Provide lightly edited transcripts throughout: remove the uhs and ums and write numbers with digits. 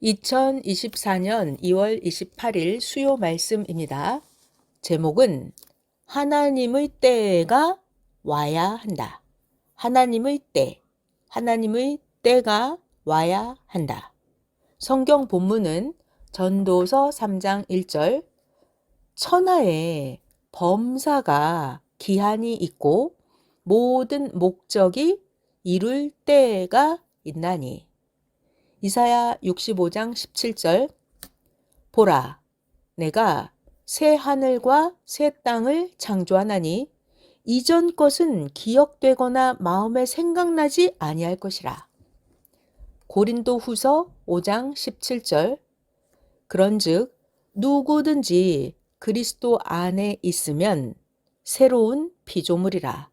2024년 2월 28일 수요 말씀입니다. 제목은 하나님의 때가 와야 한다. 하나님의 하나님의 때가 와야 한다. 성경 본문은 전도서 3장 1절, 천하에 범사가 기한이 있고 모든 목적이 이룰 때가 있나니. 이사야 65장 17절, 보라, 내가 새 하늘과 새 땅을 창조하나니 이전 것은 기억되거나 마음에 생각나지 아니할 것이라. 고린도 후서 5장 17절, 그런즉 누구든지 그리스도 안에 있으면 새로운 피조물이라.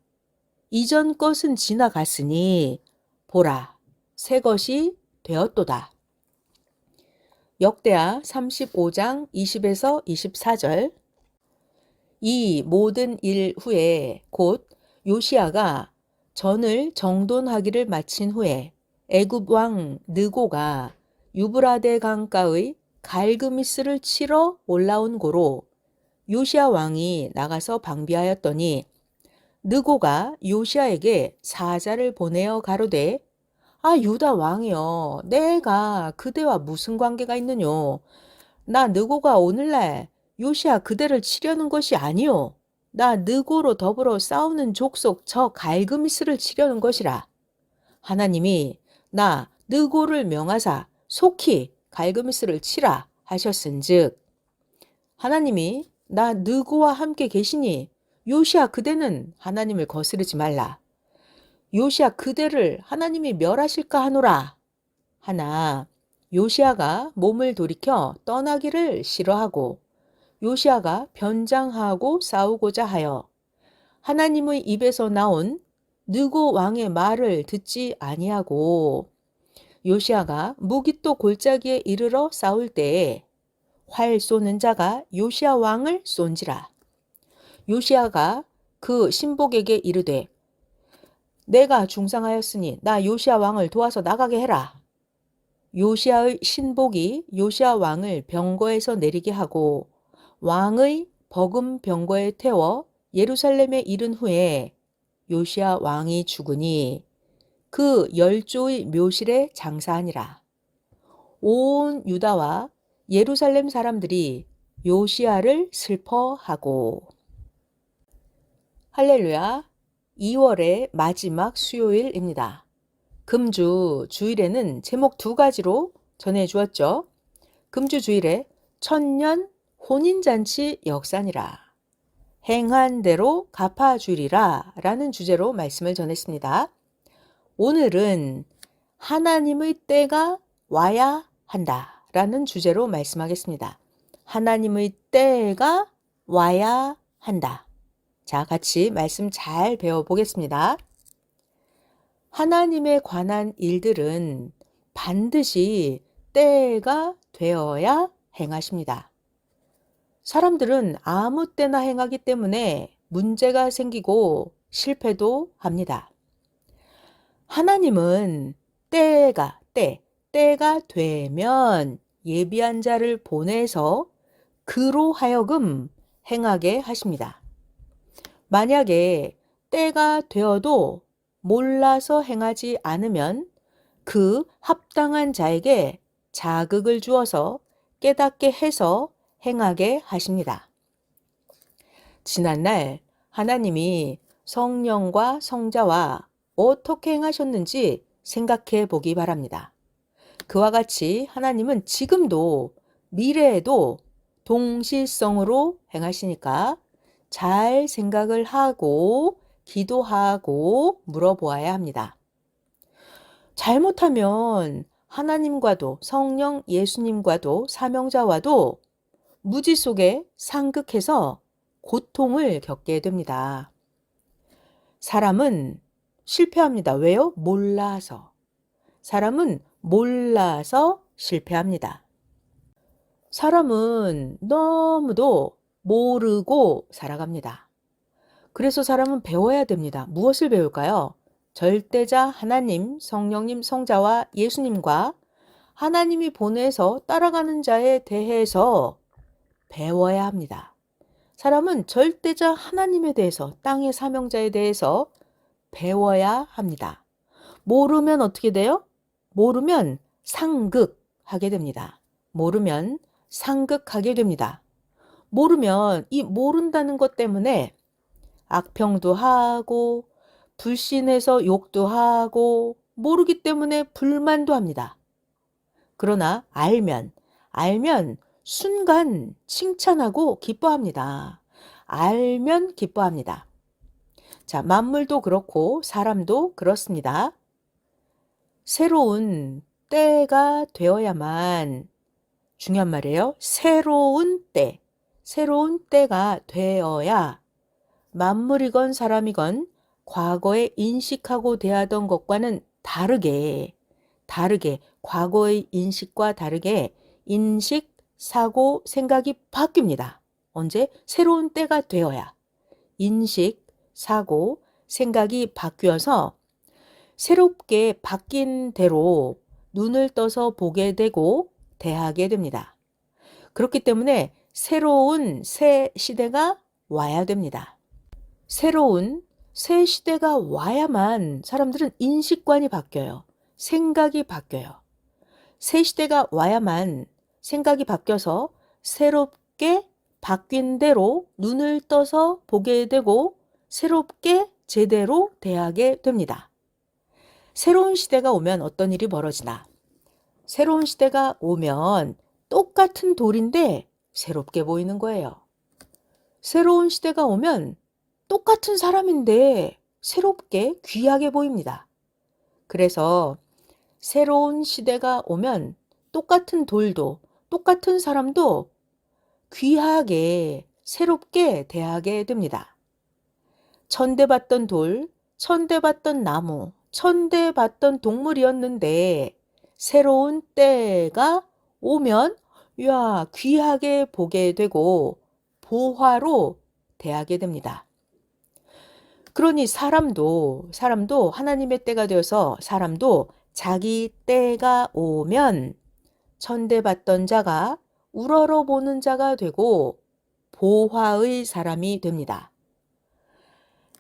이전 것은 지나갔으니 보라, 새 것이 되었도다. 역대하 35장 20에서 24절, 이 모든 일 후에 곧 요시야가 전을 정돈하기를 마친 후에 애굽 왕 느고가 유브라데 강가의 갈그미스를 치러 올라온 고로 요시야 왕이 나가서 방비하였더니 느고가 요시야에게 사자를 보내어 가로되, 유다 왕이여, 내가 그대와 무슨 관계가 있느뇨? 나 느고가 오늘날 요시야 그대를 치려는 것이 아니요. 나 느고로 더불어 싸우는 족속 저 갈그미스를 치려는 것이라. 하나님이 나 느고를 명하사 속히 갈그미스를 치라 하셨은즉, 하나님이 나 느고와 함께 계시니 요시야 그대는 하나님을 거스르지 말라. 요시야 그대를 하나님이 멸하실까 하노라. 하나 요시야가 몸을 돌이켜 떠나기를 싫어하고 요시야가 변장하고 싸우고자 하여 하나님의 입에서 나온 느고 왕의 말을 듣지 아니하고 요시야가 무깃도 골짜기에 이르러 싸울 때에 활 쏘는 자가 요시야 왕을 쏜지라. 요시야가 그 신복에게 이르되, 내가 중상하였으니 나 요시야 왕을 도와서 나가게 해라. 요시야의 신복이 요시야 왕을 병거에서 내리게 하고 왕의 버금 병거에 태워 예루살렘에 이른 후에 요시야 왕이 죽으니 그 열조의 묘실에 장사하니라. 온 유다와 예루살렘 사람들이 요시야를 슬퍼하고. 할렐루야. 2월의 마지막 수요일입니다. 금주 주일에는 제목 2가지로 전해주었죠. 금주 주일에 천년 혼인잔치 역사니라. 행한 대로 갚아주리라 라는 주제로 말씀을 전했습니다. 오늘은 하나님의 때가 와야 한다 라는 주제로 말씀하겠습니다. 하나님의 때가 와야 한다. 자, 같이 말씀 잘 배워보겠습니다. 하나님에 관한 일들은 반드시 때가 되어야 행하십니다. 사람들은 아무 때나 행하기 때문에 문제가 생기고 실패도 합니다. 하나님은 때가 되면 예비한 자를 보내서 그로 하여금 행하게 하십니다. 만약에 때가 되어도 몰라서 행하지 않으면 그 합당한 자에게 자극을 주어서 깨닫게 해서 행하게 하십니다. 지난날 하나님이 성령과 성자와 어떻게 행하셨는지 생각해 보기 바랍니다. 그와 같이 하나님은 지금도 미래에도 동실성으로 행하시니까 잘 생각을 하고 기도하고 물어보아야 합니다. 잘못하면 하나님과도 성령 예수님과도 사명자와도 무지 속에 상극해서 고통을 겪게 됩니다. 사람은 실패합니다. 왜요? 몰라서. 사람은 몰라서 실패합니다. 사람은 너무도 모르고 살아갑니다. 그래서 사람은 배워야 됩니다. 무엇을 배울까요? 절대자 하나님, 성령님, 성자와 예수님과 하나님이 보내서 따라가는 자에 대해서 배워야 합니다. 사람은 절대자 하나님에 대해서, 땅의 사명자에 대해서 배워야 합니다. 모르면 어떻게 돼요? 모르면 상극하게 됩니다. 모르면 상극하게 됩니다. 모르면 이 모른다는 것 때문에 악평도 하고 불신해서 욕도 하고 모르기 때문에 불만도 합니다. 그러나 알면 순간 칭찬하고 기뻐합니다. 알면 기뻐합니다. 자, 만물도 그렇고 사람도 그렇습니다. 새로운 때가 되어야만, 중요한 말이에요. 새로운 때가 되어야 만물이건 사람이건 과거에 인식하고 대하던 것과는 다르게 과거의 인식과 다르게 인식, 사고, 생각이 바뀝니다. 언제? 새로운 때가 되어야 인식, 사고, 생각이 바뀌어서 새롭게 바뀐 대로 눈을 떠서 보게 되고 대하게 됩니다. 그렇기 때문에 새로운 새 시대가 와야 됩니다. 새로운 새 시대가 와야만 사람들은 인식관이 바뀌어요. 생각이 바뀌어요. 새 시대가 와야만 생각이 바뀌어서 새롭게 바뀐 대로 눈을 떠서 보게 되고 새롭게 제대로 대하게 됩니다. 새로운 시대가 오면 어떤 일이 벌어지나? 새로운 시대가 오면 똑같은 돌인데 새롭게 보이는 거예요. 새로운 시대가 오면 똑같은 사람인데 새롭게 귀하게 보입니다. 그래서 새로운 시대가 오면 똑같은 돌도 똑같은 사람도 귀하게 새롭게 대하게 됩니다. 천대받던 돌, 천대받던 나무, 천대받던 동물이었는데 새로운 때가 오면 귀하게 보게 되고 보화로 대하게 됩니다. 그러니 사람도 하나님의 때가 되어서 사람도 자기 때가 오면 천대받던 자가 우러러보는 자가 되고 보화의 사람이 됩니다.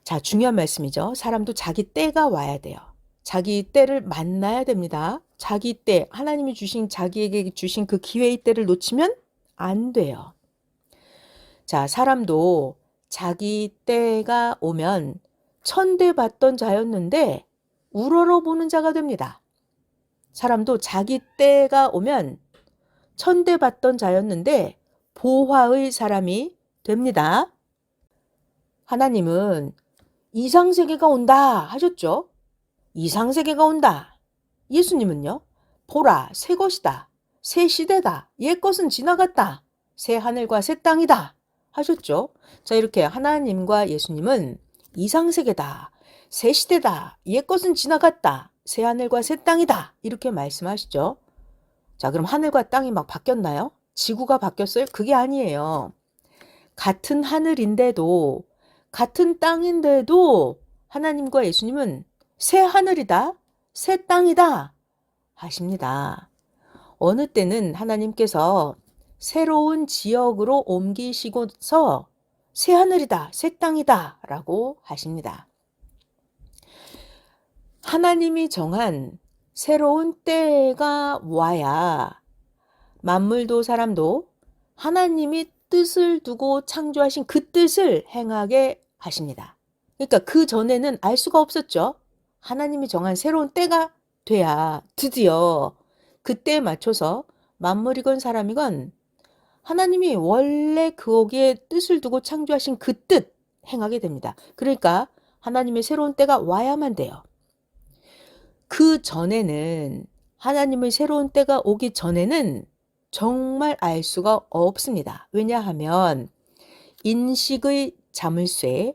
자, 중요한 말씀이죠. 사람도 자기 때가 와야 돼요. 자기 때를 만나야 됩니다. 자기 때, 하나님이 주신 자기에게 주신 그 기회의 때를 놓치면 안 돼요. 자, 사람도 자기 때가 오면 천대받던 자였는데 우러러보는 자가 됩니다. 사람도 자기 때가 오면 천대받던 자였는데 보화의 사람이 됩니다. 하나님은 이상세계가 온다 하셨죠? 이상세계가 온다. 예수님은요? 보라, 새 것이다. 새 시대다. 옛 것은 지나갔다. 새 하늘과 새 땅이다 하셨죠? 자, 이렇게 하나님과 예수님은 이상세계다. 새 시대다. 옛 것은 지나갔다. 새 하늘과 새 땅이다. 이렇게 말씀하시죠. 자, 그럼 하늘과 땅이 막 바뀌었나요? 지구가 바뀌었어요? 그게 아니에요. 같은 하늘인데도, 같은 땅인데도 하나님과 예수님은 새 하늘이다, 새 땅이다 하십니다. 어느 때는 하나님께서 새로운 지역으로 옮기시고서 새 하늘이다, 새 땅이다 라고 하십니다. 하나님이 정한 새로운 때가 와야 만물도 사람도 하나님이 뜻을 두고 창조하신 그 뜻을 행하게 하십니다. 그러니까 그 전에는 알 수가 없었죠. 하나님이 정한 새로운 때가 돼야 드디어 그때에 맞춰서 만물이건 사람이건 하나님이 원래 거기에 뜻을 두고 창조하신 그 뜻 행하게 됩니다. 그러니까 하나님의 새로운 때가 와야만 돼요. 그 전에는, 하나님의 새로운 때가 오기 전에는 정말 알 수가 없습니다. 왜냐하면 인식의 자물쇠,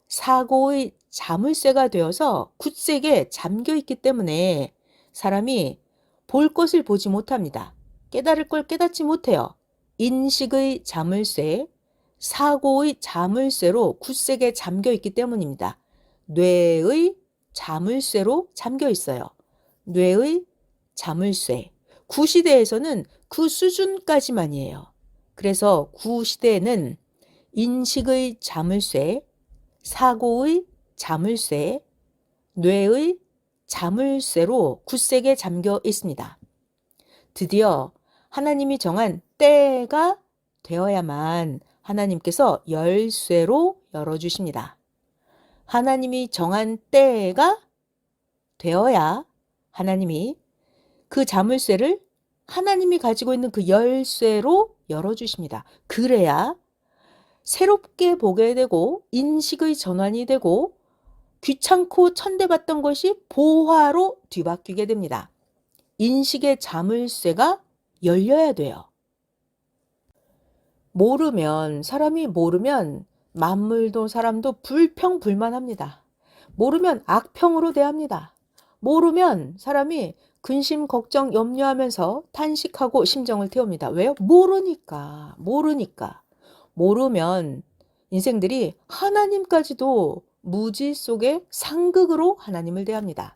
사고의 자물쇠가 되어서 굳세게 잠겨 있기 때문에 사람이 볼 것을 보지 못합니다. 깨달을 걸 깨닫지 못해요. 인식의 자물쇠, 사고의 자물쇠로 굳세게 잠겨 있기 때문입니다. 뇌의 자물쇠로 잠겨 있어요. 뇌의 자물쇠. 구시대에서는 그 수준까지만이에요. 그래서 구시대에는 인식의 자물쇠, 사고의 자물쇠, 뇌의 자물쇠로 굳세게 잠겨 있습니다. 드디어 하나님이 정한 때가 되어야만 하나님께서 열쇠로 열어주십니다. 하나님이 정한 때가 되어야 하나님이 그 자물쇠를 하나님이 가지고 있는 그 열쇠로 열어주십니다. 그래야 새롭게 보게 되고 인식의 전환이 되고 귀찮고 천대받던 것이 보화로 뒤바뀌게 됩니다. 인식의 자물쇠가 열려야 돼요. 사람이 모르면 만물도 사람도 불평불만합니다. 모르면 악평으로 대합니다. 모르면 사람이 근심, 걱정, 염려하면서 탄식하고 심정을 태웁니다. 왜요? 모르니까. 모르면 인생들이 하나님까지도 무지 속의 상극으로 하나님을 대합니다.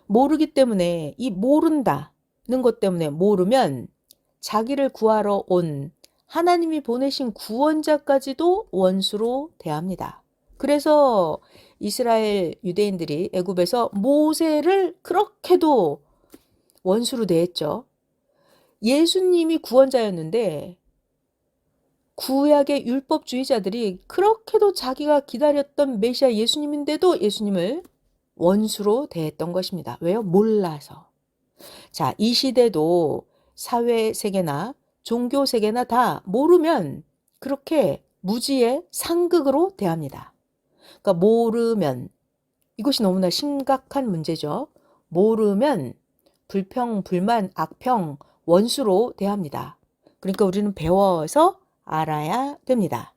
모르기 때문에 이 모른다는 것 때문에 모르면 자기를 구하러 온 하나님이 보내신 구원자까지도 원수로 대합니다. 그래서 이스라엘 유대인들이 애굽에서 모세를 그렇게도 원수로 대했죠. 예수님이 구원자였는데 구약의 율법주의자들이 그렇게도 자기가 기다렸던 메시아 예수님인데도 예수님을 원수로 대했던 것입니다. 왜요? 몰라서. 자, 이 시대도 사회 세계나 종교 세계나 다 모르면 그렇게 무지의 상극으로 대합니다. 그러니까 모르면 이것이 너무나 심각한 문제죠. 모르면 불평, 불만, 악평, 원수로 대합니다. 그러니까 우리는 배워서 알아야 됩니다.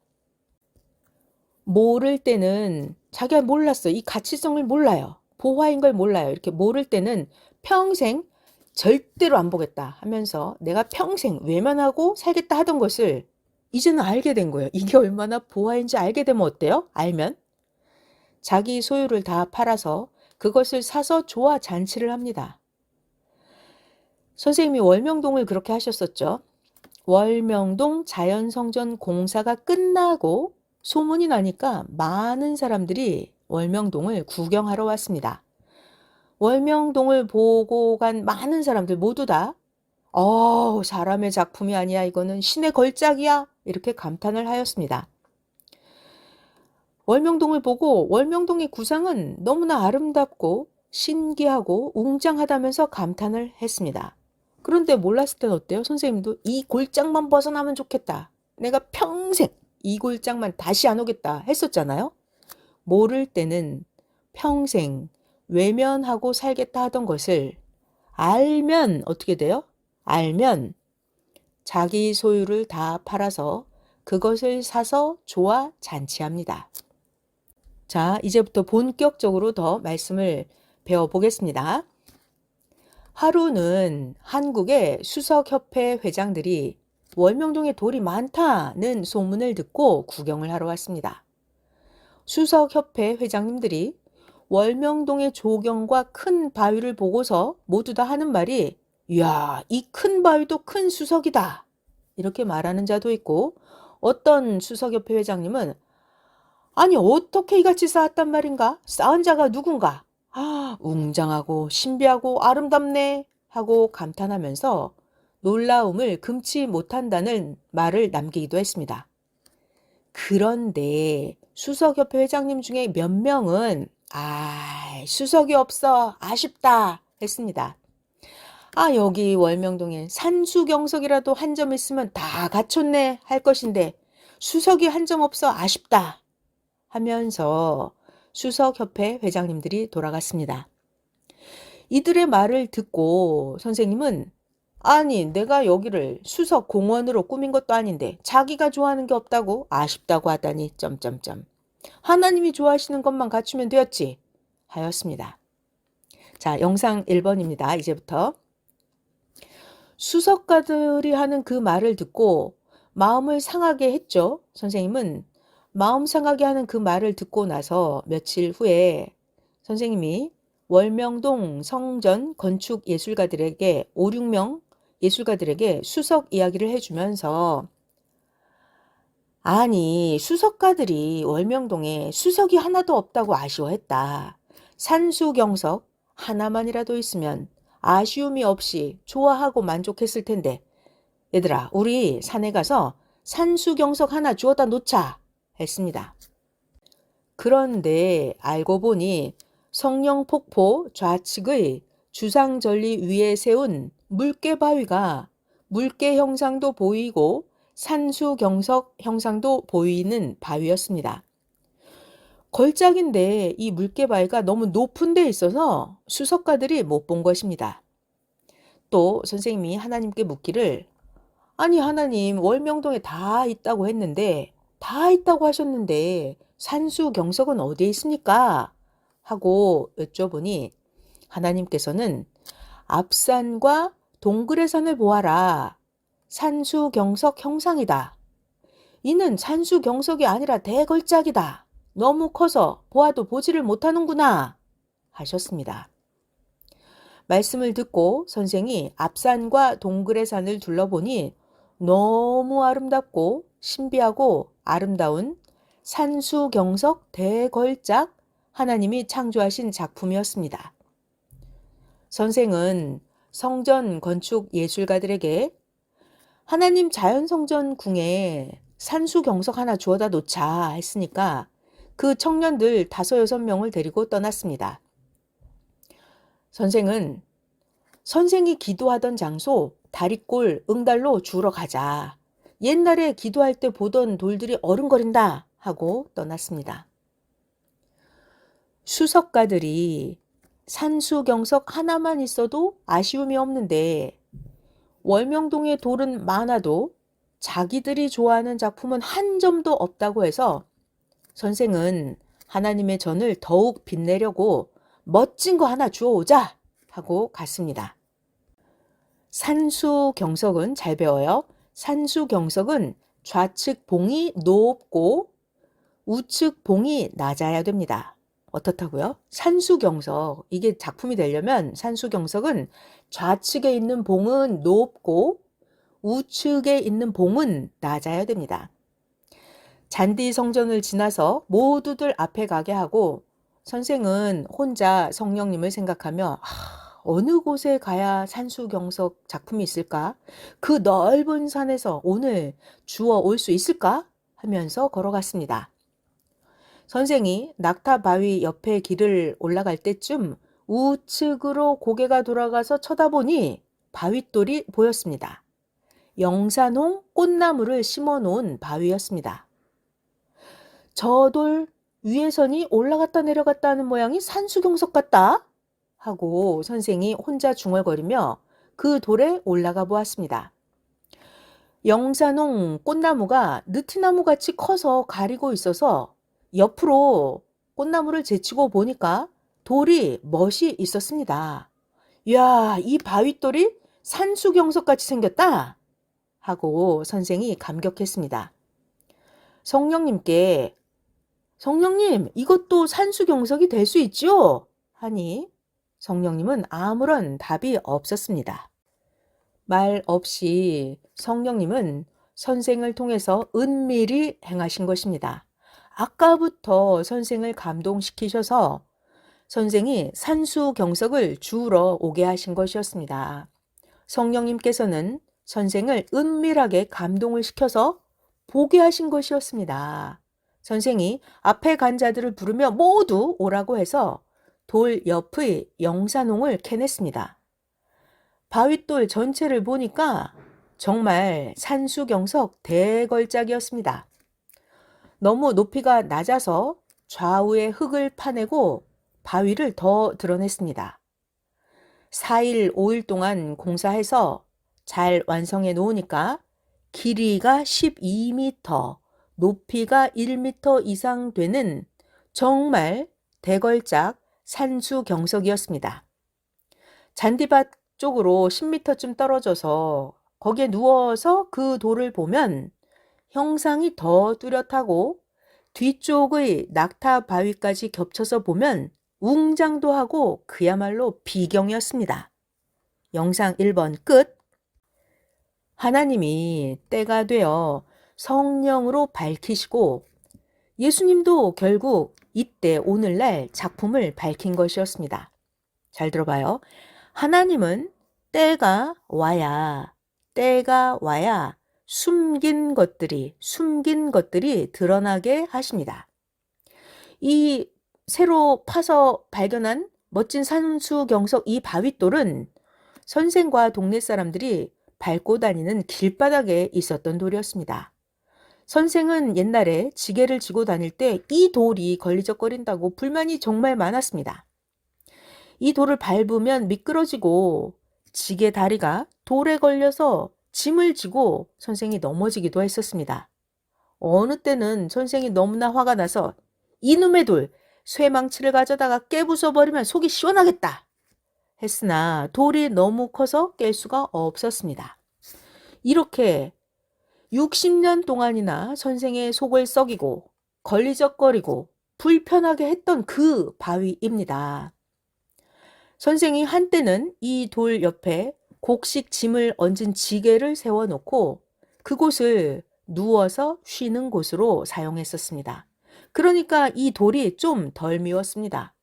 모를 때는 자기가 몰랐어. 이 가치성을 몰라요. 보화인 걸 몰라요. 이렇게 모를 때는 평생 절대로 안 보겠다 하면서 내가 평생 외면하고 살겠다 하던 것을 이제는 알게 된 거예요. 이게 얼마나 보화인지 알게 되면 어때요? 알면 자기 소유를 다 팔아서 그것을 사서 좋아 잔치를 합니다. 선생님이 월명동을 그렇게 하셨었죠. 월명동 자연성전 공사가 끝나고 소문이 나니까 많은 사람들이 월명동을 구경하러 왔습니다. 월명동을 보고 간 많은 사람들 모두 다 사람의 작품이 아니야. 이거는 신의 걸작이야. 이렇게 감탄을 하였습니다. 월명동을 보고 월명동의 구상은 너무나 아름답고 신기하고 웅장하다면서 감탄을 했습니다. 그런데 몰랐을 땐 어때요? 선생님도 이 골짜기만 벗어나면 좋겠다. 내가 평생 이 골짜기만 다시 안 오겠다 했었잖아요. 모를 때는 평생 외면하고 살겠다 하던 것을 알면 어떻게 돼요? 알면 자기 소유를 다 팔아서 그것을 사서 좋아 잔치합니다. 자, 이제부터 본격적으로 더 말씀을 배워보겠습니다. 하루는 한국의 수석협회 회장들이 월명동에 돌이 많다는 소문을 듣고 구경을 하러 왔습니다. 수석협회 회장님들이 월명동의 조경과 큰 바위를 보고서 모두 다 하는 말이 이야, 이 큰 바위도 큰 수석이다. 이렇게 말하는 자도 있고 어떤 수석협회 회장님은 아니 어떻게 이같이 쌓았단 말인가? 쌓은 자가 누군가? 웅장하고 신비하고 아름답네 하고 감탄하면서 놀라움을 금치 못한다는 말을 남기기도 했습니다. 그런데 수석협회 회장님 중에 몇 명은 수석이 없어 아쉽다 했습니다. 여기 월명동에 산수경석이라도 한 점 있으면 다 갖췄네 할 것인데 수석이 한 점 없어 아쉽다 하면서 수석협회 회장님들이 돌아갔습니다. 이들의 말을 듣고 선생님은 아니 내가 여기를 수석 공원으로 꾸민 것도 아닌데 자기가 좋아하는 게 없다고 아쉽다고 하다니 점점점 하나님이 좋아하시는 것만 갖추면 되었지 하였습니다. 자, 영상 1번입니다. 이제부터 수석가들이 하는 그 말을 듣고 마음을 상하게 했죠. 선생님은 마음 상하게 하는 그 말을 듣고 나서 며칠 후에 선생님이 월명동 성전 건축 예술가들에게 5, 6명 예술가들에게 수석 이야기를 해주면서 아니 수석가들이 월명동에 수석이 하나도 없다고 아쉬워했다. 산수경석 하나만이라도 있으면 아쉬움이 없이 좋아하고 만족했을 텐데 얘들아 우리 산에 가서 산수경석 하나 주워다 놓자 했습니다. 그런데 알고 보니 성령폭포 좌측의 주상절리 위에 세운 물개바위가 물개 형상도 보이고 산수경석 형상도 보이는 바위였습니다. 걸작인데 이 물개바위가 너무 높은 데 있어서 수석가들이 못 본 것입니다. 또 선생님이 하나님께 묻기를 아니 하나님 월명동에 다 있다고 했는데 다 있다고 하셨는데 산수경석은 어디에 있습니까? 하고 여쭤보니 하나님께서는 앞산과 동글의 산을 보아라. 산수경석 형상이다. 이는 산수경석이 아니라 대걸작이다. 너무 커서 보아도 보지를 못하는구나 하셨습니다. 말씀을 듣고 선생이 앞산과 동글의 산을 둘러보니 너무 아름답고 신비하고 아름다운 산수경석 대걸작 하나님이 창조하신 작품이었습니다. 선생은 성전 건축 예술가들에게 하나님 자연성전 궁에 산수경석 하나 주워다 놓자 했으니까 그 청년들 5, 6명을 데리고 떠났습니다. 선생은 선생이 기도하던 장소 다리골 응달로 주우러 가자. 옛날에 기도할 때 보던 돌들이 어른거린다 하고 떠났습니다. 수석가들이 산수경석 하나만 있어도 아쉬움이 없는데 월명동의 돌은 많아도 자기들이 좋아하는 작품은 한 점도 없다고 해서 선생은 하나님의 전을 더욱 빛내려고 멋진 거 하나 주워오자 하고 갔습니다. 산수경석은 잘 배워요. 산수경석은 좌측 봉이 높고 우측 봉이 낮아야 됩니다. 어떻다고요? 산수경석, 이게 작품이 되려면 산수경석은 좌측에 있는 봉은 높고 우측에 있는 봉은 낮아야 됩니다. 잔디 성전을 지나서 모두들 앞에 가게 하고 선생은 혼자 성령님을 생각하며 어느 곳에 가야 산수경석 작품이 있을까? 그 넓은 산에서 오늘 주워 올 수 있을까? 하면서 걸어갔습니다. 선생이 낙타바위 옆에 길을 올라갈 때쯤 우측으로 고개가 돌아가서 쳐다보니 바윗돌이 보였습니다. 영산홍 꽃나무를 심어놓은 바위였습니다. 저 돌 위에선이 올라갔다 내려갔다 하는 모양이 산수경석 같다 하고 선생이 혼자 중얼거리며 그 돌에 올라가 보았습니다. 영산홍 꽃나무가 느티나무같이 커서 가리고 있어서 옆으로 꽃나무를 제치고 보니까 돌이 멋이 있었습니다. 이야, 이 바윗돌이 산수경석같이 생겼다 하고 선생이 감격했습니다. 성령님께 성령님, 이것도 산수경석이 될 수 있지요? 하니 성령님은 아무런 답이 없었습니다. 말 없이 성령님은 선생을 통해서 은밀히 행하신 것입니다. 아까부터 선생을 감동시키셔서 선생이 산수경석을 주우러 오게 하신 것이었습니다. 성령님께서는 선생을 은밀하게 감동을 시켜서 보게 하신 것이었습니다. 선생이 앞에 간 자들을 부르며 모두 오라고 해서 돌 옆의 영산홍을 캐냈습니다. 바윗돌 전체를 보니까 정말 산수경석 대걸작이었습니다. 너무 높이가 낮아서 좌우의 흙을 파내고 바위를 더 드러냈습니다. 4일, 5일 동안 공사해서 잘 완성해 놓으니까 길이가 12m, 높이가 1m 이상 되는 정말 대걸작 산수경석이었습니다. 잔디밭 쪽으로 10m쯤 떨어져서 거기에 누워서 그 돌을 보면 형상이 더 뚜렷하고 뒤쪽의 낙타 바위까지 겹쳐서 보면 웅장도 하고 그야말로 비경이었습니다. 영상 1번 끝. 하나님이 때가 되어 성령으로 밝히시고 예수님도 결국 이때 오늘날 작품을 밝힌 것이었습니다. 잘 들어봐요. 하나님은 때가 와야 숨긴 것들이 드러나게 하십니다. 이 새로 파서 발견한 멋진 산수경석 이 바윗돌은 선생과 동네 사람들이 밟고 다니는 길바닥에 있었던 돌이었습니다. 선생은 옛날에 지게를 지고 다닐 때 이 돌이 걸리적거린다고 불만이 정말 많았습니다. 이 돌을 밟으면 미끄러지고 지게 다리가 돌에 걸려서 짐을 지고 선생이 넘어지기도 했었습니다. 어느 때는 선생이 너무나 화가 나서 이놈의 돌, 쇠망치를 가져다가 깨부숴버리면 속이 시원하겠다 했으나 돌이 너무 커서 깰 수가 없었습니다. 이렇게 60년 동안이나 선생의 속을 썩이고 걸리적거리고 불편하게 했던 그 바위입니다. 선생이 한때는 이 돌 옆에 곡식 짐을 얹은 지게를 세워놓고 그곳을 누워서 쉬는 곳으로 사용했었습니다. 그러니까 이 돌이 좀 덜 미웠습니다.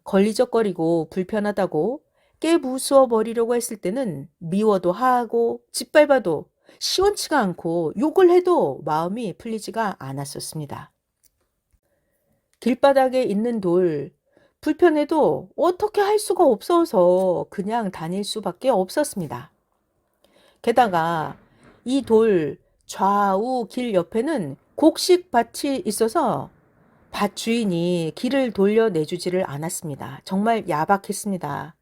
걸리적거리고 불편하다고 깨부수어 버리려고 했을 때는 미워도 하고 짓밟아도 시원치가 않고 욕을 해도 마음이 풀리지가 않았었습니다. 길바닥에 있는 돌, 불편해도 어떻게 할 수가 없어서 그냥 다닐 수밖에 없었습니다. 게다가 이 돌 좌우 길 옆에는 곡식밭이 있어서 밭 주인이 길을 돌려내주지를 않았습니다. 정말 야박했습니다.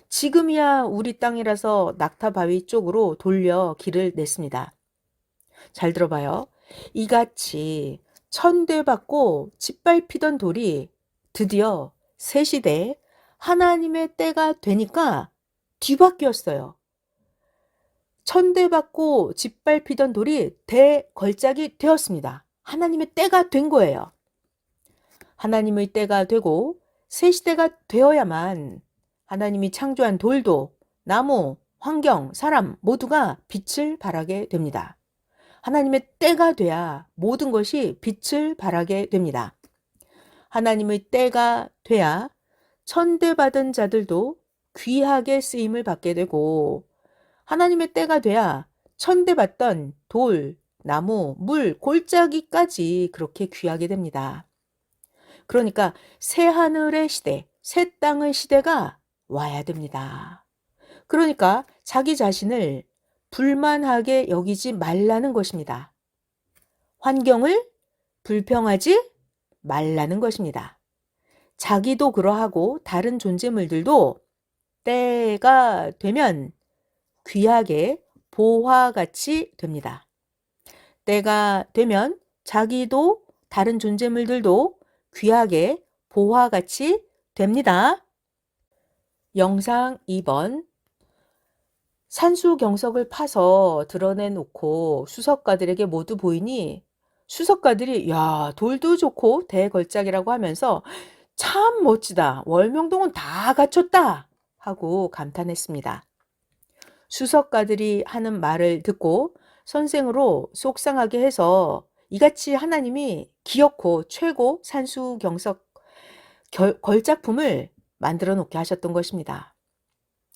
지금이야 우리 땅이라서 낙타바위 쪽으로 돌려 길을 냈습니다. 잘 들어봐요. 이같이 천대받고 짓밟히던 돌이 드디어 새 시대 하나님의 때가 되니까 뒤바뀌었어요. 천대받고 짓밟히던 돌이 대걸작이 되었습니다. 하나님의 때가 된 거예요. 하나님의 때가 되고 새 시대가 되어야만 하나님이 창조한 돌도 나무, 환경, 사람 모두가 빛을 발하게 됩니다. 하나님의 때가 돼야 모든 것이 빛을 발하게 됩니다. 하나님의 때가 돼야 천대받은 자들도 귀하게 쓰임을 받게 되고 하나님의 때가 돼야 천대받던 돌, 나무, 물, 골짜기까지 그렇게 귀하게 됩니다. 그러니까 새 하늘의 시대, 새 땅의 시대가 와야 됩니다. 그러니까 자기 자신을 불만하게 여기지 말라는 것입니다. 환경을 불평하지 말라는 것입니다. 자기도 그러하고 다른 존재물들도 때가 되면 귀하게 보화같이 됩니다. 때가 되면 자기도 다른 존재물들도 귀하게 보화같이 됩니다. 영상 2번. 산수경석을 파서 드러내놓고 수석가들에게 모두 보이니 수석가들이 야 돌도 좋고 대걸작이라고 하면서 참 멋지다. 월명동은 다 갖췄다 하고 감탄했습니다. 수석가들이 하는 말을 듣고 선생으로 속상하게 해서 이같이 하나님이 기어코 최고 산수경석 걸작품을 만들어 놓게 하셨던 것입니다.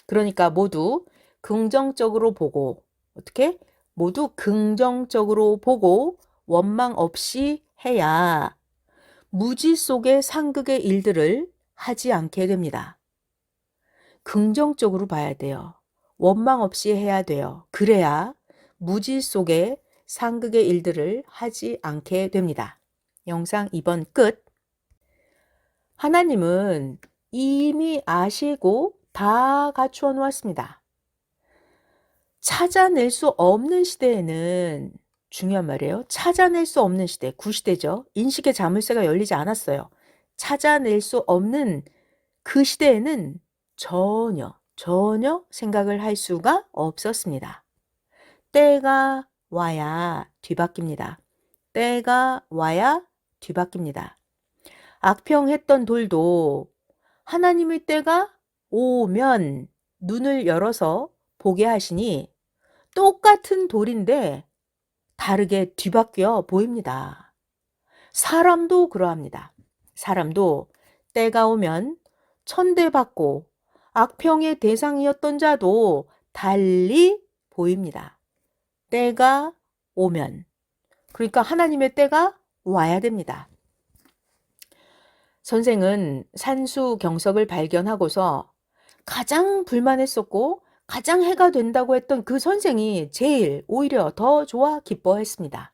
그러니까 모두 긍정적으로 보고 어떻게? 모두 긍정적으로 보고 원망 없이 해야 무지 속의 상극의 일들을 하지 않게 됩니다. 긍정적으로 봐야 돼요. 원망 없이 해야 돼요. 그래야 무지 속의 상극의 일들을 하지 않게 됩니다. 영상 2번 끝. 하나님은 이미 아시고 다 갖추어 놓았습니다. 찾아낼 수 없는 시대에는 중요한 말이에요. 찾아낼 수 없는 시대, 구시대죠. 인식의 자물쇠가 열리지 않았어요. 찾아낼 수 없는 그 시대에는 전혀 생각을 할 수가 없었습니다. 때가 와야 뒤바뀝니다. 때가 와야 뒤바뀝니다. 악평했던 돌도 하나님의 때가 오면 눈을 열어서 보게 하시니 똑같은 돌인데 다르게 뒤바뀌어 보입니다. 사람도 그러합니다. 사람도 때가 오면 천대받고 악평의 대상이었던 자도 달리 보입니다. 때가 오면. 그러니까 하나님의 때가 와야 됩니다. 선생은 산수경석을 발견하고서 가장 불만했었고 가장 해가 된다고 했던 그 선생이 제일 오히려 더 좋아 기뻐했습니다.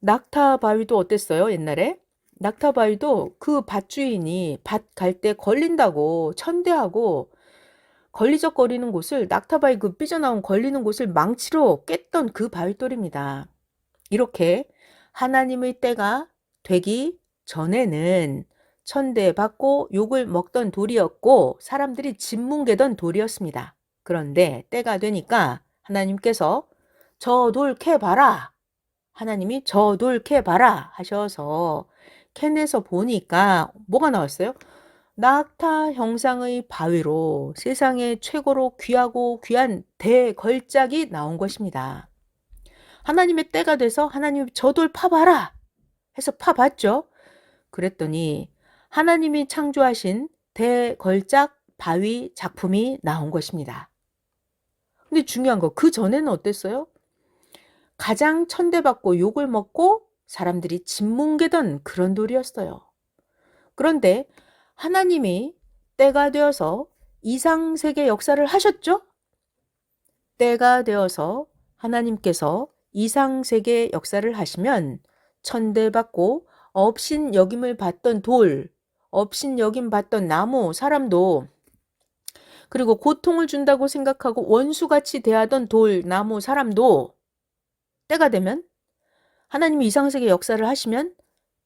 낙타바위도 어땠어요, 옛날에? 낙타바위도 그 밭주인이 밭 갈 때 걸린다고 천대하고 걸리적거리는 곳을 낙타바위 그 삐져나온 걸리는 곳을 망치로 깼던 그 바위돌입니다. 이렇게 하나님의 때가 되기 전에는 천대받고 욕을 먹던 돌이었고 사람들이 짓뭉개던 돌이었습니다. 그런데 때가 되니까 하나님께서 저 돌 캐봐라. 하나님이 저 돌 캐봐라 하셔서 캐내서 보니까 뭐가 나왔어요? 낙타 형상의 바위로 세상에 최고로 귀하고 귀한 대걸작이 나온 것입니다. 하나님의 때가 돼서 하나님이 저 돌 파봐라 해서 파봤죠. 그랬더니 하나님이 창조하신 대걸작 바위 작품이 나온 것입니다. 근데 중요한 거 그 전에는 어땠어요? 가장 천대받고 욕을 먹고 사람들이 짓뭉개던 그런 돌이었어요. 그런데 하나님이 때가 되어서 이상세계 역사를 하셨죠? 때가 되어서 하나님께서 이상세계 역사를 하시면 천대받고 업신여김을 받던 돌, 업신여김 받던 나무, 사람도 그리고 고통을 준다고 생각하고 원수같이 대하던 돌, 나무, 사람도 때가 되면 하나님이 이상세계 역사를 하시면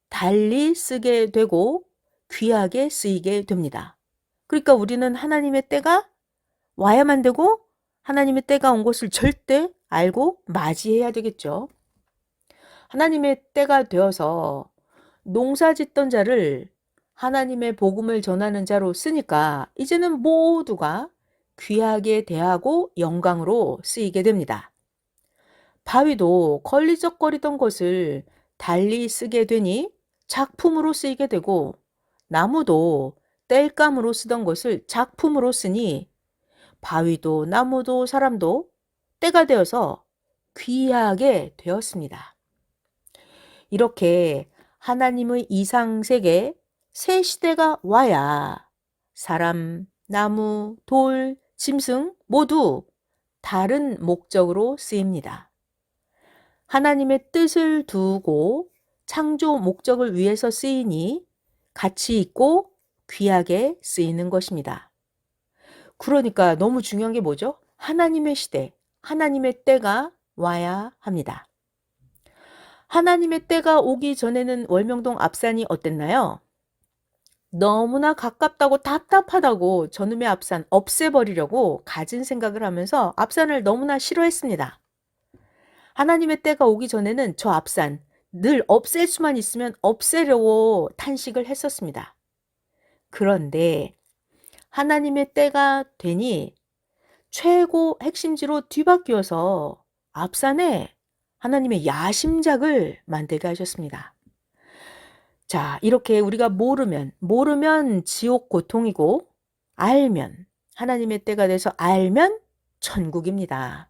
달리 쓰게 되고 귀하게 쓰이게 됩니다. 그러니까 우리는 하나님의 때가 와야만 되고 하나님의 때가 온 것을 절대 알고 맞이해야 되겠죠. 하나님의 때가 되어서 농사 짓던 자를 하나님의 복음을 전하는 자로 쓰니까 이제는 모두가 귀하게 대하고 영광으로 쓰이게 됩니다. 바위도 걸리적거리던 것을 달리 쓰게 되니 작품으로 쓰이게 되고 나무도 땔감으로 쓰던 것을 작품으로 쓰니 바위도 나무도 사람도 때가 되어서 귀하게 되었습니다. 이렇게 하나님의 이상세계 새 시대가 와야 사람, 나무, 돌, 짐승 모두 다른 목적으로 쓰입니다. 하나님의 뜻을 두고 창조 목적을 위해서 쓰이니 가치 있고 귀하게 쓰이는 것입니다. 그러니까 너무 중요한 게 뭐죠? 하나님의 시대, 하나님의 때가 와야 합니다. 하나님의 때가 오기 전에는 월명동 앞산이 어땠나요? 너무나 가깝다고 답답하다고 저놈의 앞산 없애버리려고 가진 생각을 하면서 앞산을 너무나 싫어했습니다. 하나님의 때가 오기 전에는 저 앞산 늘 없앨 수만 있으면 없애려고 탄식을 했었습니다. 그런데 하나님의 때가 되니 최고 핵심지로 뒤바뀌어서 앞산에 하나님의 야심작을 만들게 하셨습니다. 자, 이렇게 우리가 모르면 지옥 고통이고 알면 하나님의 때가 돼서 알면 천국입니다.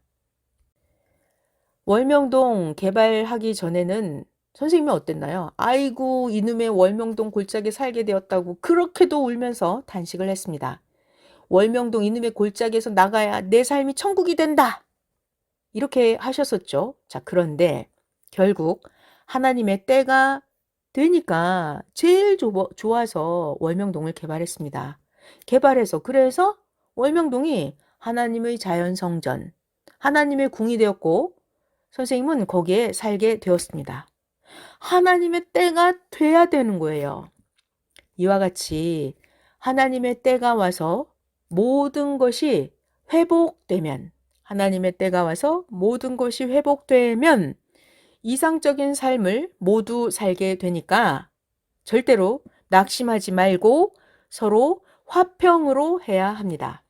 월명동 개발하기 전에는 선생님이 어땠나요? 아이고 이놈의 월명동 골짜기에 살게 되었다고 그렇게도 울면서 탄식을 했습니다. 월명동 이놈의 골짜기에서 나가야 내 삶이 천국이 된다. 이렇게 하셨었죠. 자, 그런데 결국 하나님의 때가 되니까 제일 좋아서 월명동을 개발했습니다. 개발해서 그래서 월명동이 하나님의 자연성전, 하나님의 궁이 되었고 선생님은 거기에 살게 되었습니다. 하나님의 때가 돼야 되는 거예요. 이와 같이 하나님의 때가 와서 모든 것이 회복되면 하나님의 때가 와서 모든 것이 회복되면 이상적인 삶을 모두 살게 되니까 절대로 낙심하지 말고 서로 화평으로 해야 합니다.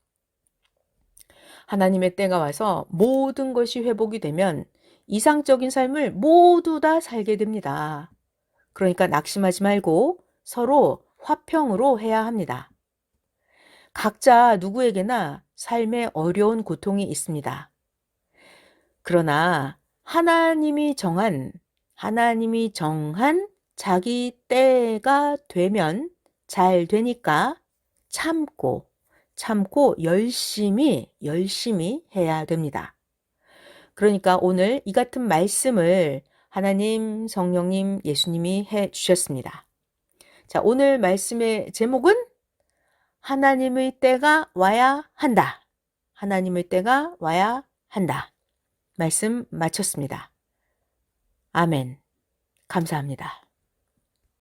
하나님의 때가 와서 모든 것이 회복이 되면 이상적인 삶을 모두 다 살게 됩니다. 그러니까 낙심하지 말고 서로 화평으로 해야 합니다. 각자 누구에게나 삶에 어려운 고통이 있습니다. 그러나 하나님이 정한 자기 때가 되면 잘 되니까 참고 열심히 해야 됩니다. 그러니까 오늘 이 같은 말씀을 하나님, 성령님, 예수님이 해 주셨습니다. 자, 오늘 말씀의 제목은 하나님의 때가 와야 한다. 하나님의 때가 와야 한다. 말씀 마쳤습니다. 아멘. 감사합니다.